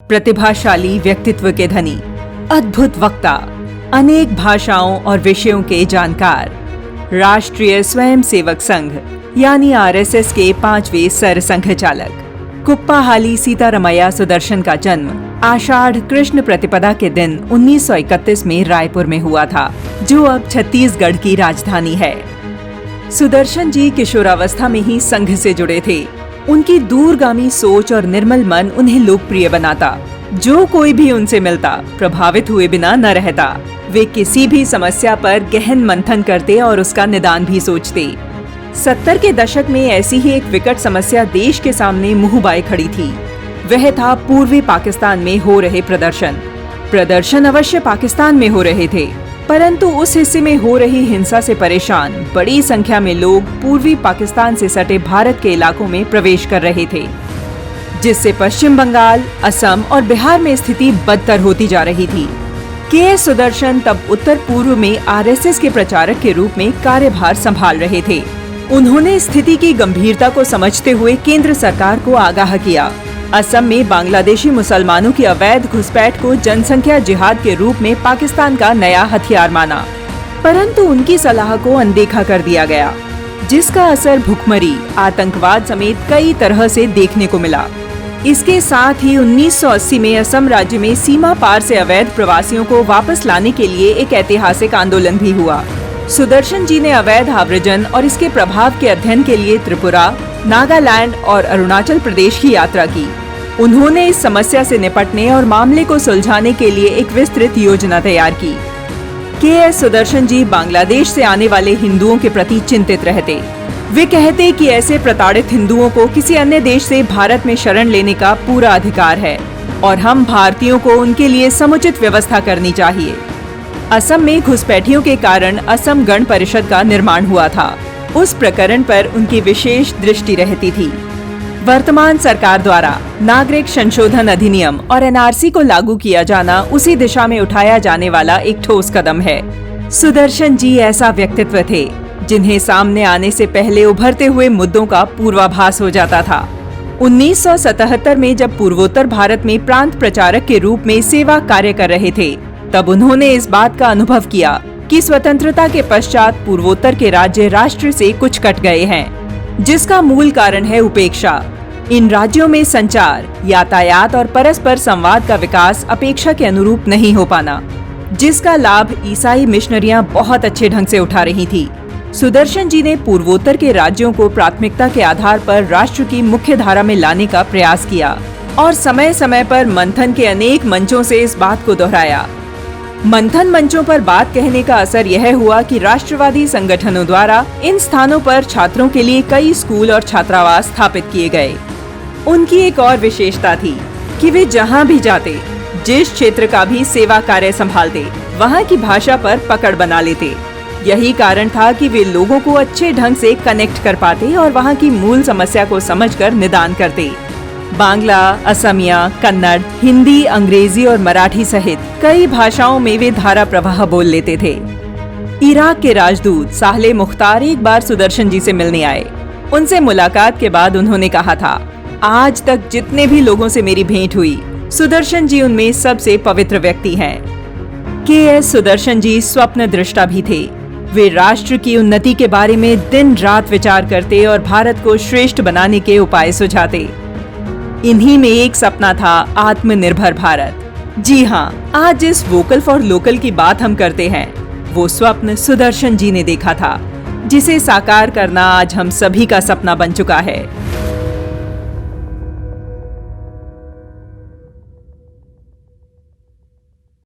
प्रतिभाशाली व्यक्तित्व के धनी, अद्भुत वक्ता, अनेक भाषाओं और विषयों के जानकार, राष्ट्रीय स्वयंसेवक संघ यानी आरएसएस के 5वें सरसंघ चालक, कुप्पाहाली सीतारमैया सुदर्शन का जन्म आषाढ़ कृष्ण प्रतिपदा के दिन 1931 में रायपुर में हुआ था, जो अब छत्तीसगढ़ की राजधानी है। सुदर्शन जी किशोरावस्था में ही संघ से जुड़े थे। उनकी दूरगामी सोच और निर्मल मन उन्हें लोकप्रिय बनाता। जो कोई भी उनसे मिलता प्रभावित हुए बिना न रहता। वे किसी भी समस्या पर गहन मंथन करते और उसका निदान भी सोचते। 70 के दशक में ऐसी ही एक विकट समस्या देश के सामने मुंह बाए खड़ी थी। वह था पूर्वी पाकिस्तान में हो रहे प्रदर्शन अवश्य पाकिस्तान में हो रहे थे, परंतु उस हिस्से में हो रही हिंसा से परेशान बड़ी संख्या में लोग पूर्वी पाकिस्तान से सटे भारत के इलाकों में प्रवेश कर रहे थे, जिससे पश्चिम बंगाल, असम और बिहार में स्थिति बदतर होती जा रही थी। के.एस. सुदर्शन तब उत्तर पूर्व में आरएसएस के प्रचारक के रूप में कार्यभार संभाल रहे थे। उन्होंने स्थिति की गंभीरता को समझते हुए केंद्र सरकार को आगाह किया। असम में बांग्लादेशी मुसलमानों की अवैध घुसपैठ को जनसंख्या जिहाद के रूप में पाकिस्तान का नया हथियार माना, परंतु उनकी सलाह को अनदेखा कर दिया गया, जिसका असर भुखमरी, आतंकवाद समेत कई तरह से देखने को मिला। इसके साथ ही 1980 में असम राज्य में सीमा पार से अवैध प्रवासियों को वापस लाने के लिए एक ऐतिहासिक आंदोलन भी हुआ। सुदर्शन जी ने अवैध आव्रजन और इसके प्रभाव के अध्ययन के लिए त्रिपुरा, नागालैंड और अरुणाचल प्रदेश की यात्रा की। उन्होंने इस समस्या से निपटने और मामले को सुलझाने के लिए एक विस्तृत योजना तैयार की। के.एस. सुदर्शन जी बांग्लादेश से आने वाले हिंदुओं के प्रति चिंतित रहते। वे कहते कि ऐसे प्रताड़ित हिंदुओं को किसी अन्य देश से भारत में शरण लेने का पूरा अधिकार है और हम भारतीयों को उनके लिए समुचित व्यवस्था करनी चाहिए। असम में घुसपैठियों के कारण असम गण परिषद का निर्माण हुआ था। उस प्रकरण पर उनकी विशेष दृष्टि रहती थी। वर्तमान सरकार द्वारा नागरिक संशोधन अधिनियम और एनआरसी को लागू किया जाना उसी दिशा में उठाया जाने वाला एक ठोस कदम है। सुदर्शन जी ऐसा व्यक्तित्व थे जिन्हें सामने आने से पहले उभरते हुए मुद्दों का पूर्वाभास हो जाता था। 1977 में जब पूर्वोत्तर भारत में प्रांत प्रचारक के रूप में सेवा कार्य कर रहे थे, तब उन्होंने इस बात का अनुभव किया कि स्वतंत्रता के पश्चात पूर्वोत्तर के राज्य राष्ट्र से कुछ कट गए हैं, जिसका मूल कारण है उपेक्षा। इन राज्यों में संचार, यातायात और परस्पर संवाद का विकास अपेक्षा के अनुरूप नहीं हो पाना, जिसका लाभ ईसाई मिशनरियां बहुत अच्छे ढंग से उठा रही थी। सुदर्शन जी ने पूर्वोत्तर के राज्यों को प्राथमिकता के आधार पर राष्ट्र की मुख्य धारा में लाने का प्रयास किया और समय समय पर मंथन के अनेक मंचों से इस बात को दोहराया। मंथन मंचों पर बात कहने का असर यह हुआ कि राष्ट्रवादी संगठनों द्वारा इन स्थानों पर छात्रों के लिए कई स्कूल और छात्रावास स्थापित किए गए। उनकी एक और विशेषता थी कि वे जहां भी जाते, जिस क्षेत्र का भी सेवा कार्य संभालते, वहां की भाषा पर पकड़ बना लेते। यही कारण था कि वे लोगों को अच्छे ढंग से कनेक्ट कर पाते और वहां की मूल समस्या को समझकर निदान करते। बांग्ला, असमिया, कन्नड़, हिंदी, अंग्रेजी और मराठी सहित कई भाषाओं में वे धारा प्रवाह बोल लेते थे। इराक के राजदूत साहले मुख्तार एक बार सुदर्शन जी से मिलने आए। उनसे मुलाकात के बाद उन्होंने कहा था, आज तक जितने भी लोगों से मेरी भेंट हुई, सुदर्शन जी उनमें सबसे पवित्र व्यक्ति हैं। के.एस. सुदर्शन जी स्वप्न दृष्टा भी थे। वे राष्ट्र की उन्नति के बारे में दिन रात विचार करते और भारत को श्रेष्ठ बनाने के उपाय सुझाते। इन्हीं में एक सपना था आत्मनिर्भर भारत। जी हाँ, आज जिस वोकल फॉर लोकल की बात हम करते हैं, वो स्वप्न सुदर्शन जी ने देखा था, जिसे साकार करना आज हम सभी का सपना बन चुका है।